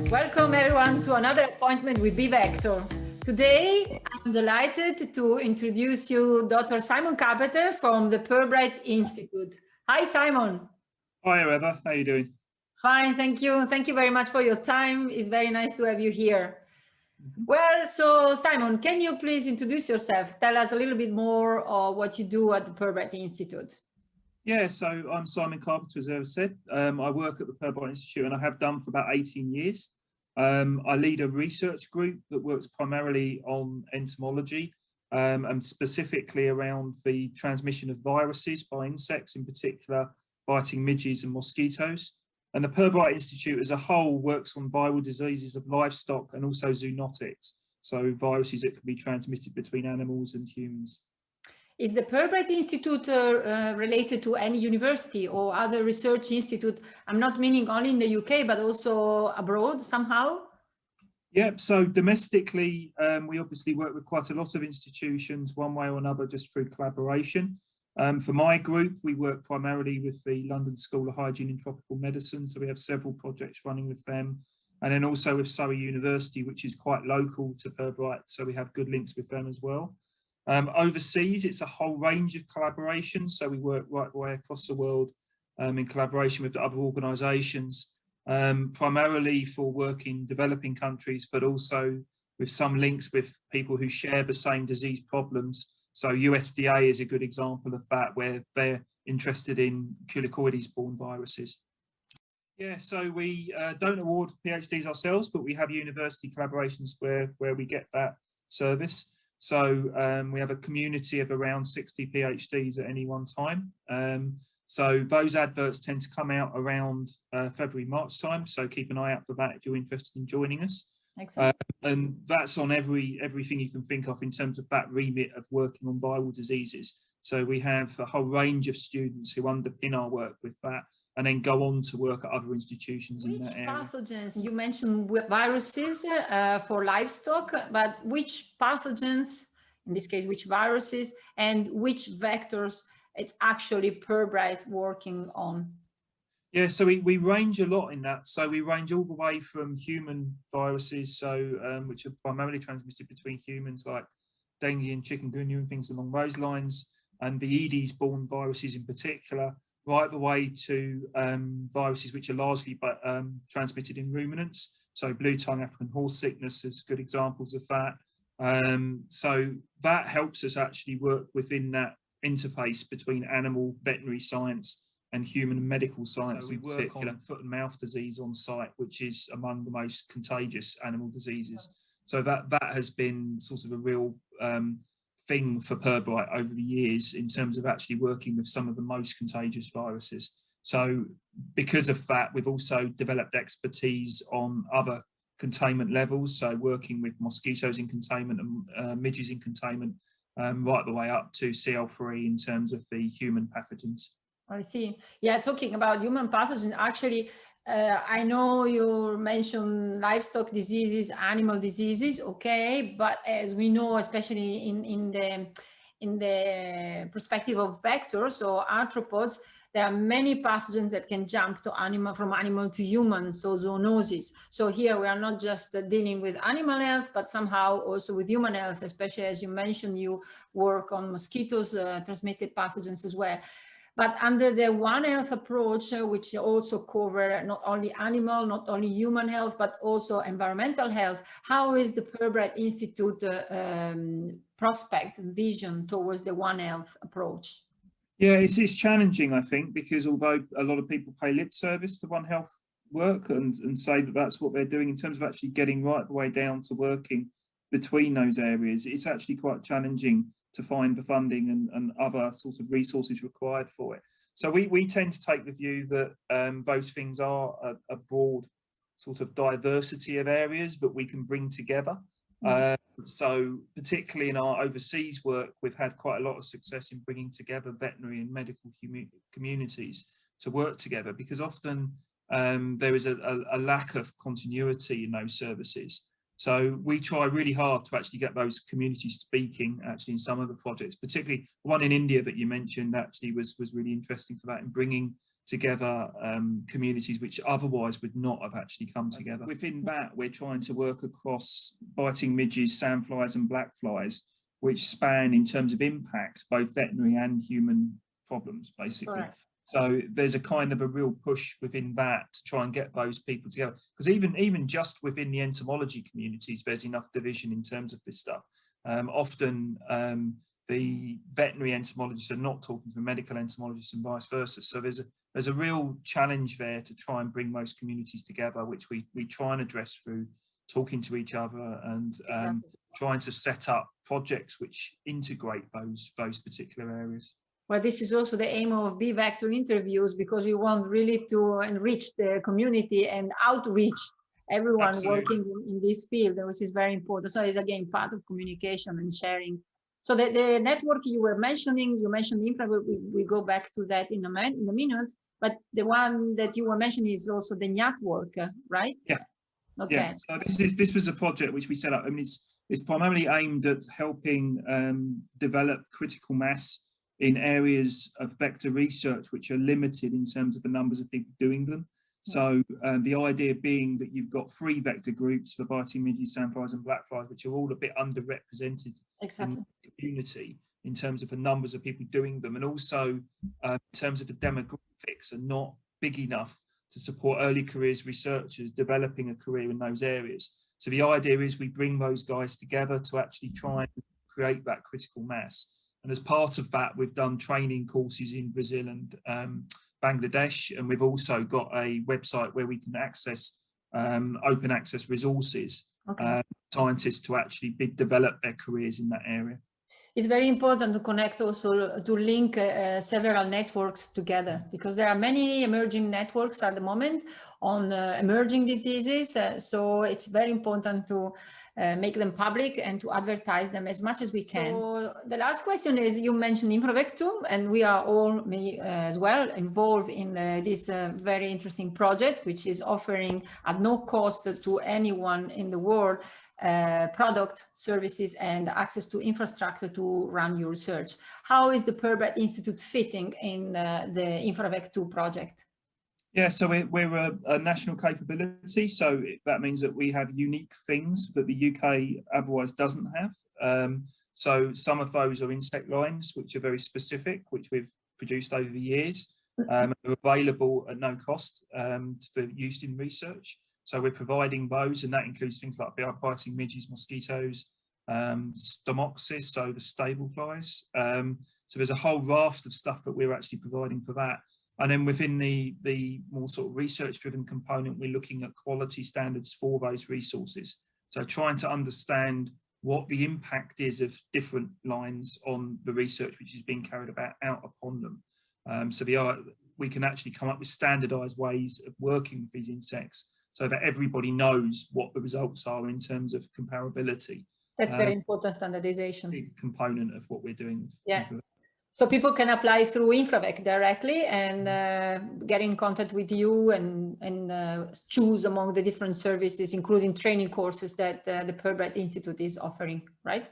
Welcome everyone to another appointment with bVector. Today, I'm delighted to introduce you Dr. Simon Carpenter from the Purbright Institute. Hi, Simon. Hi, Eva. How are you doing? Fine, thank you. Thank you very much for your time. It's very nice to have you here. Well, so Simon, can you please introduce yourself? Tell us a little bit more of what you do at the Purbright Institute. Yeah, so I'm Simon Carpenter, as I said. I work at the Purbright Institute and I have done for about 18 years. I lead a research group that works primarily on entomology and specifically around the transmission of viruses by insects, in particular biting midges and mosquitoes. And the Purbright Institute as a whole works on viral diseases of livestock and also zoonotics, so viruses that can be transmitted between animals and humans. Is the Purbright Institute related to any university or other research institute? I'm not meaning only in the UK, but also abroad somehow? Yeah, so domestically, we obviously work with quite a lot of institutions, one way or another, just through collaboration. For my group, we work primarily with the London School of Hygiene and Tropical Medicine, so we have several projects running with them. And then also with Surrey University, which is quite local to Purbright, so we have good links with them as well. Overseas, it's a whole range of collaborations, so we work right away across the world in collaboration with other organisations, primarily for work in developing countries, but also with some links with people who share the same disease problems. So USDA is a good example of that, where they're interested in culicoides-borne viruses. Yeah, so we don't award PhDs ourselves, but we have university collaborations where we get that service. So we have a community of around 60 PhDs at any one time. So those adverts tend to come out around February, March time. So keep an eye out for that if you're interested in joining us. Excellent. And that's on everything you can think of in terms of that remit of working on viral diseases. So we have a whole range of students who underpin our work with that and then go on to work at other institutions in that area. Which pathogens, you mentioned viruses for livestock, but which pathogens, in this case, which viruses and which vectors it's actually Purbright working on? Yeah, so we range a lot in that. So we range all the way from human viruses, so which are primarily transmitted between humans, like dengue and chikungunya and things along those lines, and the Aedes-borne viruses in particular, right the way to viruses which are largely transmitted in ruminants. So blue-tongue African horse sickness is good examples of that. So that helps us actually work within that interface between animal veterinary science and human medical science. So we work on foot and mouth disease on site, which is among the most contagious animal diseases. So that has been sort of a real thing for Purbright over the years in terms of actually working with some of the most contagious viruses. So because of that, we've also developed expertise on other containment levels, so working with mosquitoes in containment and midges in containment, right the way up to CL3 in terms of the human pathogens. I see. Yeah, talking about human pathogens, actually, I know you mentioned livestock diseases, animal diseases, okay, but as we know, especially in the perspective of vectors or arthropods, there are many pathogens that can jump to from animal to human, so zoonosis. So here we are not just dealing with animal health, but somehow also with human health, especially as you mentioned, you work on mosquitoes, transmitted pathogens as well. But under the One Health approach, which also cover not only animal, not only human health, but also environmental health, how is the Purbright Institute prospect vision towards the One Health approach? Yeah, it's challenging, I think, because although a lot of people pay lip service to One Health work and say that that's what they're doing, in terms of actually getting right the way down to working between those areas, it's actually quite challenging to find the funding and other sorts of resources required for it. So we tend to take the view that those things are a broad sort of diversity of areas that we can bring together. So particularly in our overseas work, we've had quite a lot of success in bringing together veterinary and medical communities to work together, because often there is a lack of continuity in those services. So we try really hard to actually get those communities speaking actually in some of the projects, particularly one in India that you mentioned actually was really interesting for that, in bringing together communities which otherwise would not have actually come together. Within that, we're trying to work across biting midges, sandflies and black flies, which span in terms of impact both veterinary and human problems, basically. Right. So there's a kind of a real push within that to try and get those people together, because even just within the entomology communities, there's enough division in terms of this stuff. Often the veterinary entomologists are not talking to the medical entomologists and vice versa. So there's a real challenge there to try and bring those communities together, which we try and address through talking to each other and trying to set up projects which integrate those particular areas. Well, this is also the aim of bVector interviews, because we want really to enrich the community and outreach everyone Absolutely. Working in this field, which is very important. So it's again part of communication and sharing. So the network you were mentioning, you mentioned infra, we go back to that in a minute, but the one that you were mentioning is also the network, right? Yeah. Okay. Yeah. So this was a project which we set up. I mean, it's primarily aimed at helping develop critical mass in areas of vector research which are limited in terms of the numbers of people doing them. So the idea being that you've got 3 vector groups for biting midges, sandflies and blackflies, which are all a bit underrepresented in the community in terms of the numbers of people doing them, and also in terms of the demographics are not big enough to support early careers researchers developing a career in those areas. So the idea is we bring those guys together to actually try and create that critical mass. And as part of that, we've done training courses in Brazil and Bangladesh, and we've also got a website where we can access open access resources, scientists to actually develop their careers in that area. It's very important to connect also, to link several networks together, because there are many emerging networks at the moment on emerging diseases. So it's very important to make them public and to advertise them as much as we can. So the last question is, you mentioned bVector, and we are all, me as well, involved in this very interesting project, which is offering at no cost to anyone in the world product, services, and access to infrastructure to run your research. How is the Purbright Institute fitting in the bVector project? Yeah, so we're a national capability, so that means that we have unique things that the UK otherwise doesn't have. So some of those are insect lines, which are very specific, which we've produced over the years, are available at no cost for use in research. So we're providing those, and that includes things like biting midges, mosquitoes, stomoxys, so the stable flies. So there's a whole raft of stuff that we're actually providing for that. And then within the more sort of research-driven component, we're looking at quality standards for those resources. So trying to understand what the impact is of different lines on the research which is being carried out upon them. So we can actually come up with standardized ways of working with these insects so that everybody knows what the results are in terms of comparability. That's very important, standardization. Big component of what we're doing. Yeah. So people can apply through bVector directly and get in contact with you and choose among the different services, including training courses that the Purbright Institute is offering, right?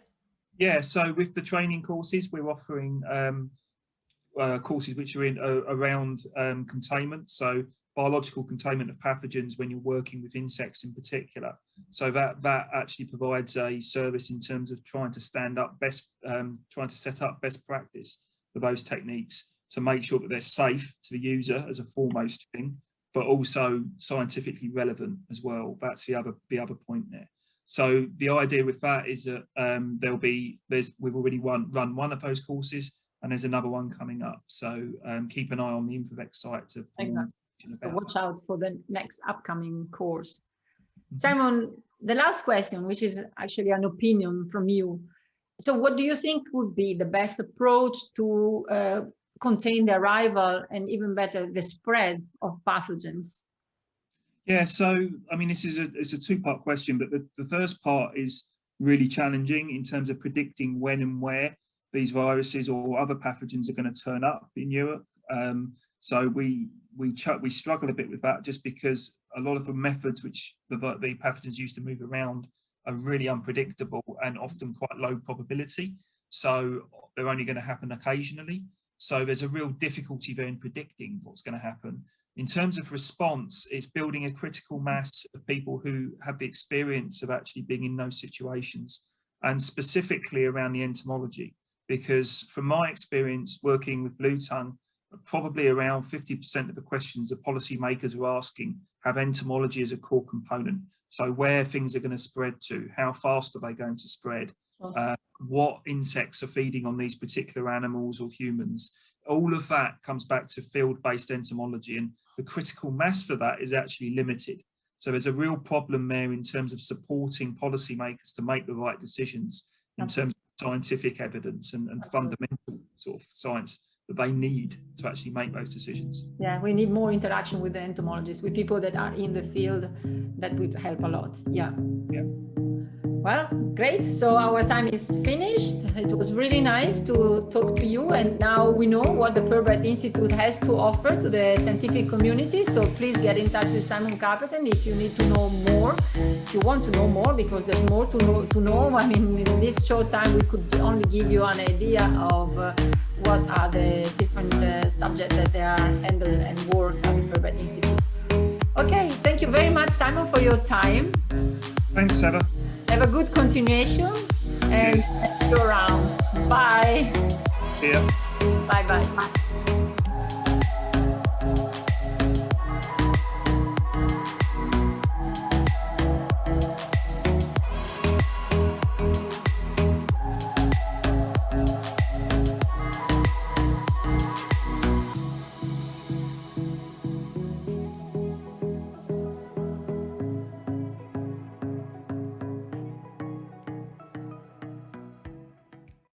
Yeah, so with the training courses, we're offering courses which are around containment, so biological containment of pathogens when you're working with insects in particular. So that actually provides a service in terms of trying to set up best practice for those techniques to make sure that they're safe to the user as a foremost thing, but also scientifically relevant as well. That's the other point there. So the idea with that is that we've already run one of those courses, and there's another one coming up. So keep an eye on the bVector site to so watch out for the next upcoming course. Simon, the last question, which is actually an opinion from you. So what do you think would be the best approach to contain the arrival and even better, the spread of pathogens? Yeah, so, I mean, it's a two-part question, but the first part is really challenging in terms of predicting when and where these viruses or other pathogens are going to turn up in Europe. So we struggle a bit with that, just because a lot of the methods which the pathogens use to move around are really unpredictable and often quite low probability. So they're only going to happen occasionally. So there's a real difficulty there in predicting what's going to happen. In terms of response, it's building a critical mass of people who have the experience of actually being in those situations, and specifically around the entomology, because from my experience working with blue tongue, probably around 50% of the questions that policymakers are asking have entomology as a core component. So where things are going to spread to, how fast are they going to spread, what insects are feeding on these particular animals or humans. All of that comes back to field-based entomology, and the critical mass for that is actually limited. So there's a real problem there in terms of supporting policymakers to make the right decisions in terms of scientific evidence and fundamental sort of science that they need to actually make those decisions. Yeah, we need more interaction with the entomologists, with people that are in the field. That would help a lot. Yeah. Yeah. Well, great. So our time is finished. It was really nice to talk to you. And now we know what the Purbright Institute has to offer to the scientific community. So please get in touch with Simon Carpenter if you need to know more, if you want to know more, because there's more to know. I mean, in this short time, we could only give you an idea of what are the different subjects that they are handled and worked at the Purbright Institute. Okay, thank you very much, Simon, for your time. Thanks, Eva. Have a good continuation and see you around. Bye. Yeah. Bye-bye.